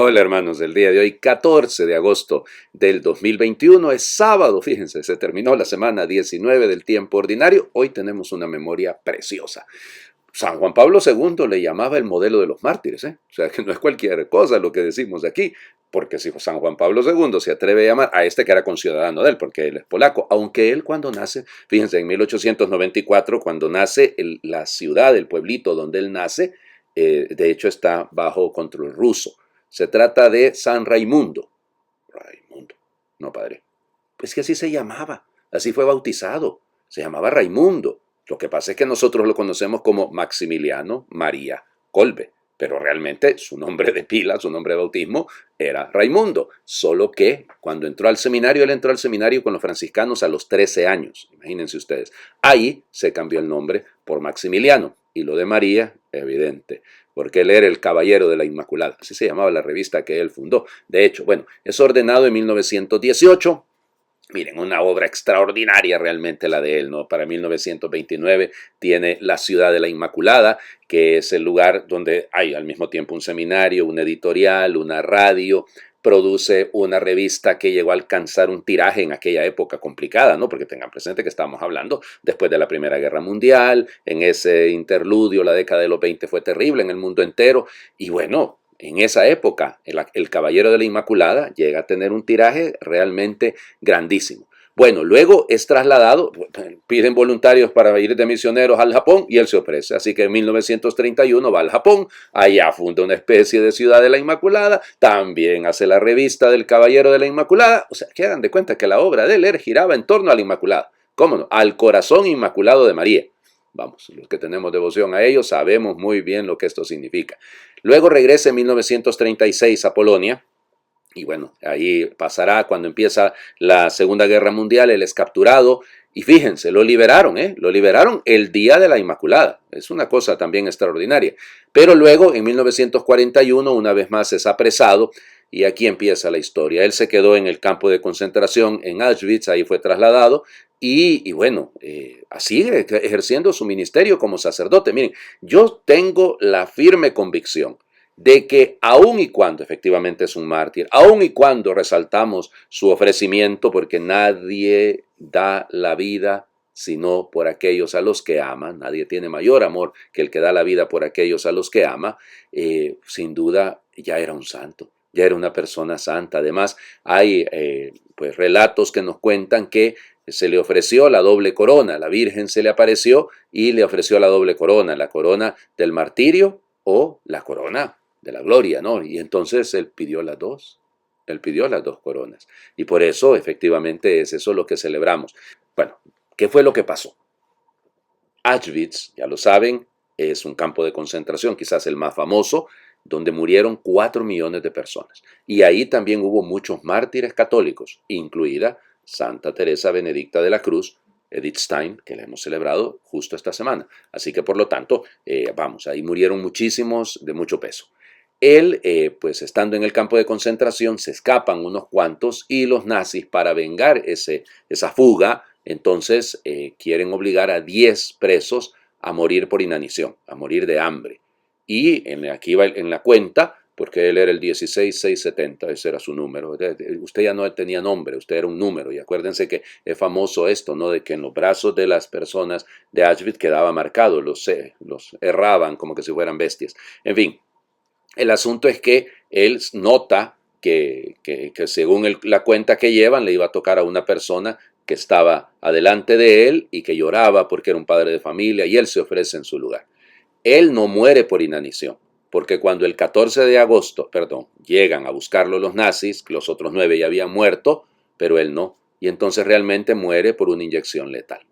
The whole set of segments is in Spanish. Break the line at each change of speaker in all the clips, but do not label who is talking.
Hola hermanos, el día de hoy, 14 de agosto del 2021, es sábado, fíjense, se terminó la semana 19 del tiempo ordinario, hoy tenemos una memoria preciosa. San Juan Pablo II le llamaba el modelo de los mártires, o sea que no es cualquier cosa lo que decimos aquí, porque si San Juan Pablo II se atreve a llamar a este que era conciudadano de él, porque él es polaco, aunque él cuando nace, fíjense, en 1894, cuando nace la ciudad, el pueblito donde él nace, de hecho está bajo control ruso. Se trata de San Raimundo. Raimundo, no padre. Pues que así se llamaba, así fue bautizado, se llamaba Raimundo. Lo que pasa es que nosotros lo conocemos como Maximiliano María Kolbe, pero realmente su nombre de pila, su nombre de bautismo era Raimundo, solo que cuando entró al seminario, él entró al seminario con los franciscanos a los 13 años, imagínense ustedes. Ahí se cambió el nombre por Maximiliano, y lo de María, evidente, porque él era el caballero de la Inmaculada, así se llamaba la revista que él fundó. De hecho, bueno, es ordenado en 1918, miren, una obra extraordinaria realmente la de él, ¿no? Para 1929 tiene La Ciudad de la Inmaculada, que es el lugar donde hay al mismo tiempo un seminario, una editorial, una radio, produce una revista que llegó a alcanzar un tiraje en aquella época complicada, ¿no? Porque tengan presente que estamos hablando después de la Primera Guerra Mundial, en ese interludio, la década de los 20 fue terrible en el mundo entero, y bueno, en esa época, el Caballero de la Inmaculada llega a tener un tiraje realmente grandísimo. Bueno, luego es trasladado, piden voluntarios para ir de misioneros al Japón y él se ofrece. Así que en 1931 va al Japón, allá funda una especie de Ciudad de la Inmaculada, también hace la revista del Caballero de la Inmaculada. O sea, que hagan de cuenta que la obra de él giraba en torno a la Inmaculada. ¿Cómo no? Al corazón inmaculado de María. Vamos, los que tenemos devoción a ellos sabemos muy bien lo que esto significa. Luego regresa en 1936 a Polonia, y bueno, ahí pasará cuando empieza la Segunda Guerra Mundial, él es capturado, y fíjense, lo liberaron el día de la Inmaculada, es una cosa también extraordinaria. Pero luego, en 1941, una vez más es apresado, y aquí empieza la historia. Él se quedó en el campo de concentración en Auschwitz, ahí fue trasladado, y bueno, así ejerciendo su ministerio como sacerdote. Miren, yo tengo la firme convicción de que aun y cuando efectivamente es un mártir, aun y cuando resaltamos su ofrecimiento, porque nadie da la vida sino por aquellos a los que ama, nadie tiene mayor amor que el que da la vida por aquellos a los que ama, sin duda ya era un santo, ya era una persona santa. Además, hay pues relatos que nos cuentan que se le ofreció la doble corona, la Virgen se le apareció y le ofreció la doble corona, la corona del martirio o la corona de la gloria, ¿no? Y entonces él pidió las dos coronas. Y por eso, efectivamente, es eso lo que celebramos. Bueno, ¿qué fue lo que pasó? Auschwitz, ya lo saben, es un campo de concentración, quizás el más famoso, donde murieron 4 millones de personas. Y ahí también hubo muchos mártires católicos, incluida Santa Teresa Benedicta de la Cruz, Edith Stein, que la hemos celebrado justo esta semana. Así que por lo tanto, vamos, ahí murieron muchísimos de mucho peso. Él, pues estando en el campo de concentración, se escapan unos cuantos y los nazis, para vengar esa fuga, entonces quieren obligar a 10 presos a morir por inanición, a morir de hambre. Y aquí va en la cuenta, porque él era el 16670, ese era su número. Usted ya no tenía nombre, usted era un número. Y acuérdense que es famoso esto, ¿no? De que en los brazos de las personas de Auschwitz quedaba marcado, los erraban como que si fueran bestias. En fin. El asunto es que él nota que según la cuenta que llevan le iba a tocar a una persona que estaba adelante de él y que lloraba porque era un padre de familia y él se ofrece en su lugar. Él no muere por inanición, porque cuando el 14 de agosto, llegan a buscarlo los nazis, los otros 9 ya habían muerto, pero él no, y entonces realmente muere por una inyección letal.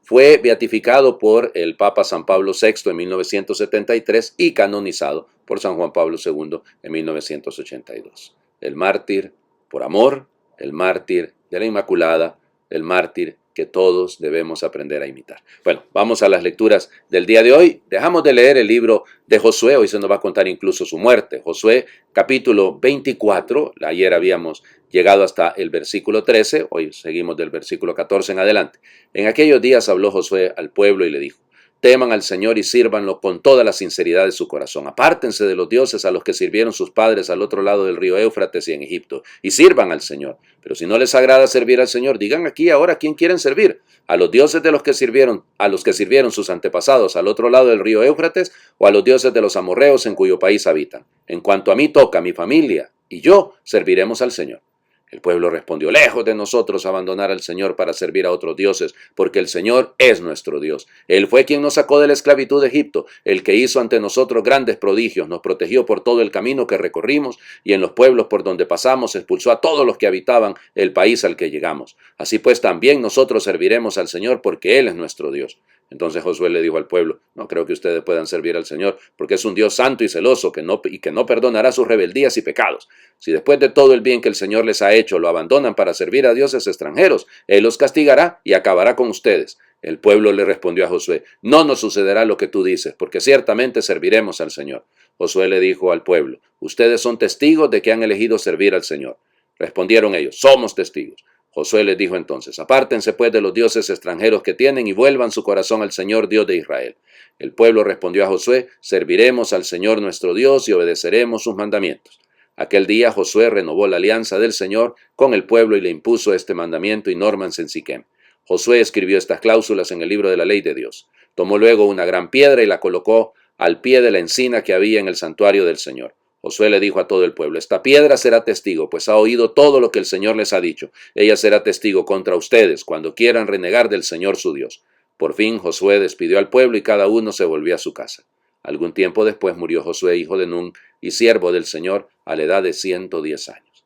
Fue beatificado por el Papa San Pablo VI en 1973 y canonizado por San Juan Pablo II en 1982. El mártir por amor, el mártir de la Inmaculada, el mártir que todos debemos aprender a imitar. Bueno, vamos a las lecturas del día de hoy. Dejamos de leer el libro de Josué, hoy se nos va a contar incluso su muerte. Josué, capítulo 24, ayer habíamos llegado hasta el versículo 13, hoy seguimos del versículo 14 en adelante. En aquellos días habló Josué al pueblo y le dijo: Teman al Señor y sírvanlo con toda la sinceridad de su corazón. Apártense de los dioses a los que sirvieron sus padres al otro lado del río Éufrates y en Egipto, y sirvan al Señor. Pero si no les agrada servir al Señor, digan aquí ahora quién quieren servir: a los dioses de los que sirvieron sus antepasados al otro lado del río Éufrates, o a los dioses de los amorreos en cuyo país habitan. En cuanto a mí toca, mi familia y yo serviremos al Señor. El pueblo respondió: lejos de nosotros abandonar al Señor para servir a otros dioses, porque el Señor es nuestro Dios. Él fue quien nos sacó de la esclavitud de Egipto, el que hizo ante nosotros grandes prodigios, nos protegió por todo el camino que recorrimos, y en los pueblos por donde pasamos expulsó a todos los que habitaban el país al que llegamos. Así pues también nosotros serviremos al Señor, porque Él es nuestro Dios. Entonces Josué le dijo al pueblo: no creo que ustedes puedan servir al Señor, porque es un Dios santo y celoso que no perdonará sus rebeldías y pecados. Si después de todo el bien que el Señor les ha hecho lo abandonan para servir a dioses extranjeros, Él los castigará y acabará con ustedes. El pueblo le respondió a Josué: no nos sucederá lo que tú dices, porque ciertamente serviremos al Señor. Josué le dijo al pueblo: ustedes son testigos de que han elegido servir al Señor. Respondieron ellos: somos testigos. Josué les dijo entonces: apártense pues de los dioses extranjeros que tienen y vuelvan su corazón al Señor Dios de Israel. El pueblo respondió a Josué: serviremos al Señor nuestro Dios y obedeceremos sus mandamientos. Aquel día Josué renovó la alianza del Señor con el pueblo y le impuso este mandamiento y normas en Siquem. Josué escribió estas cláusulas en el libro de la ley de Dios. Tomó luego una gran piedra y la colocó al pie de la encina que había en el santuario del Señor. Josué le dijo a todo el pueblo: esta piedra será testigo, pues ha oído todo lo que el Señor les ha dicho. Ella será testigo contra ustedes cuando quieran renegar del Señor su Dios. Por fin Josué despidió al pueblo y cada uno se volvió a su casa. Algún tiempo después murió Josué, hijo de Nun y siervo del Señor, a la edad de 110 años.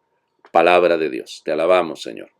Palabra de Dios. Te alabamos, Señor.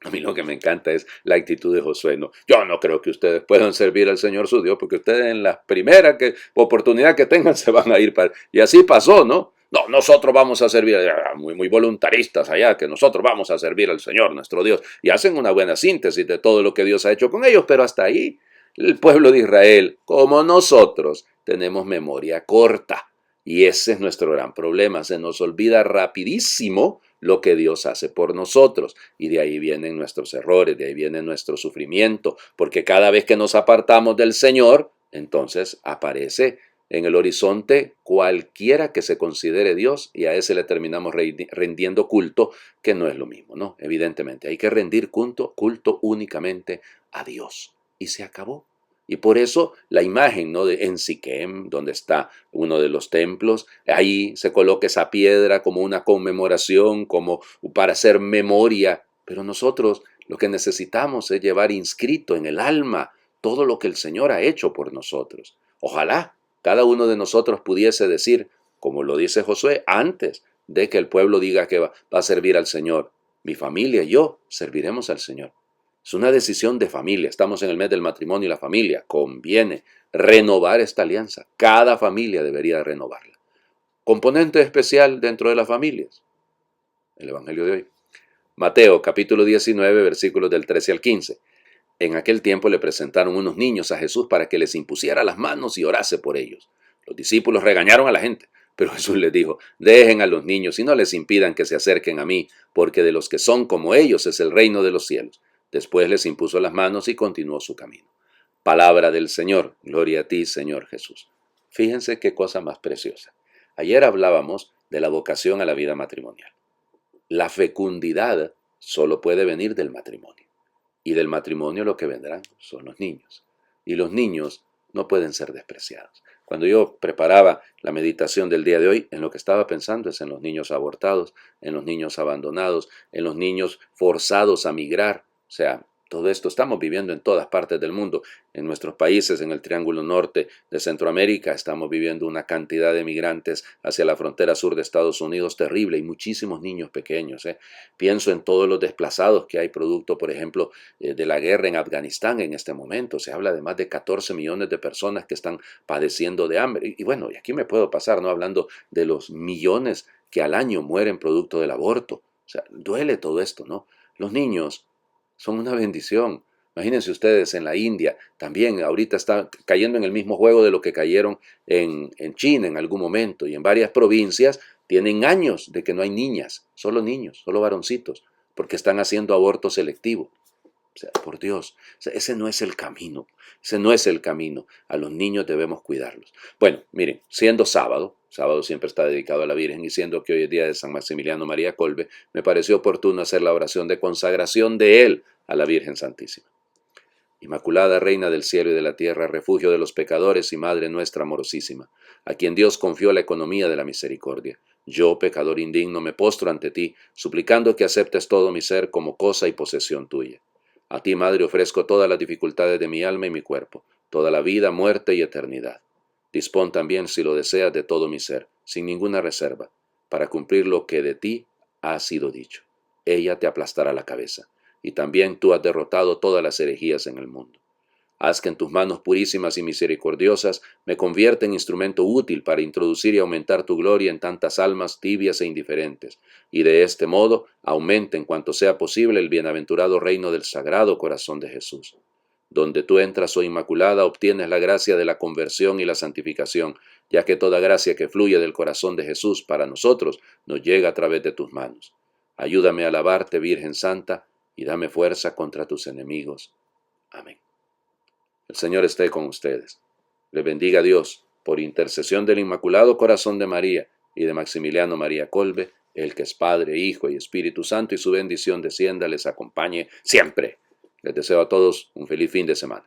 A mí lo que me encanta es la actitud de Josué. No, yo no creo que ustedes puedan servir al Señor su Dios, porque ustedes en la primera oportunidad que tengan se van a ir para... Y así pasó, ¿no? No, nosotros vamos a servir, muy voluntaristas allá, que nosotros vamos a servir al Señor, nuestro Dios. Y hacen una buena síntesis de todo lo que Dios ha hecho con ellos, pero hasta ahí el pueblo de Israel, como nosotros, tenemos memoria corta. Y ese es nuestro gran problema. Se nos olvida rapidísimo lo que Dios hace por nosotros. Y de ahí vienen nuestros errores, de ahí viene nuestro sufrimiento. Porque cada vez que nos apartamos del Señor, entonces aparece en el horizonte cualquiera que se considere Dios y a ese le terminamos rendiendo culto, que no es lo mismo, ¿no? Evidentemente, hay que rendir culto únicamente a Dios. Y se acabó. Y por eso la imagen, ¿no?, en Siquem, donde está uno de los templos, ahí se coloca esa piedra como una conmemoración, como para hacer memoria. Pero nosotros lo que necesitamos es llevar inscrito en el alma todo lo que el Señor ha hecho por nosotros. Ojalá cada uno de nosotros pudiese decir, como lo dice Josué, antes de que el pueblo diga que va a servir al Señor: mi familia y yo serviremos al Señor. Es una decisión de familia. Estamos en el mes del matrimonio y la familia. Conviene renovar esta alianza. Cada familia debería renovarla. Componente especial dentro de las familias: el Evangelio de hoy. Mateo capítulo 19, versículos del 13 al 15. En aquel tiempo le presentaron unos niños a Jesús para que les impusiera las manos y orase por ellos. Los discípulos regañaron a la gente, pero Jesús les dijo: dejen a los niños y no les impidan que se acerquen a mí, porque de los que son como ellos es el reino de los cielos. Después les impuso las manos y continuó su camino. Palabra del Señor. Gloria a ti, Señor Jesús. Fíjense qué cosa más preciosa. Ayer hablábamos de la vocación a la vida matrimonial. La fecundidad solo puede venir del matrimonio. Y del matrimonio lo que vendrán son los niños. Y los niños no pueden ser despreciados. Cuando yo preparaba la meditación del día de hoy, en lo que estaba pensando es en los niños abortados, en los niños abandonados, en los niños forzados a migrar. O sea, todo esto estamos viviendo en todas partes del mundo. En nuestros países, en el Triángulo Norte de Centroamérica, estamos viviendo una cantidad de migrantes hacia la frontera sur de Estados Unidos terrible y muchísimos niños pequeños. Pienso en todos los desplazados que hay producto, por ejemplo, de la guerra en Afganistán en este momento. Se habla de más de 14 millones de personas que están padeciendo de hambre. Y bueno, y aquí me puedo pasar, ¿no?, hablando de los millones que al año mueren producto del aborto. O sea, duele todo esto, ¿no? Los niños son una bendición. Imagínense ustedes en la India, también ahorita está cayendo en el mismo juego de lo que cayeron en China en algún momento, y en varias provincias tienen años de que no hay niñas, solo niños, solo varoncitos, porque están haciendo aborto selectivo. O sea, por Dios, o sea, ese no es el camino, ese no es el camino. A los niños debemos cuidarlos. Bueno, miren, siendo sábado, sábado siempre está dedicado a la Virgen, y siendo que hoy es día de San Maximiliano María Kolbe, me pareció oportuno hacer la oración de consagración de él a la Virgen Santísima. Inmaculada Reina del cielo y de la tierra, refugio de los pecadores y Madre nuestra amorosísima, a quien Dios confió la economía de la misericordia. Yo, pecador indigno, me postro ante ti, suplicando que aceptes todo mi ser como cosa y posesión tuya. A ti, Madre, ofrezco todas las dificultades de mi alma y mi cuerpo, toda la vida, muerte y eternidad. Dispón también, si lo deseas, de todo mi ser, sin ninguna reserva, para cumplir lo que de ti ha sido dicho. Ella te aplastará la cabeza, y también tú has derrotado todas las herejías en el mundo. Haz que en tus manos purísimas y misericordiosas me convierta en instrumento útil para introducir y aumentar tu gloria en tantas almas tibias e indiferentes, y de este modo aumente en cuanto sea posible el bienaventurado reino del Sagrado Corazón de Jesús. Donde tú entras, oh Inmaculada, obtienes la gracia de la conversión y la santificación, ya que toda gracia que fluye del corazón de Jesús para nosotros nos llega a través de tus manos. Ayúdame a alabarte, Virgen Santa, y dame fuerza contra tus enemigos. Amén. El Señor esté con ustedes. Les bendiga Dios, por intercesión del Inmaculado Corazón de María y de Maximiliano María Kolbe, el que es Padre, Hijo y Espíritu Santo, y su bendición descienda, les acompañe siempre. Les deseo a todos un feliz fin de semana.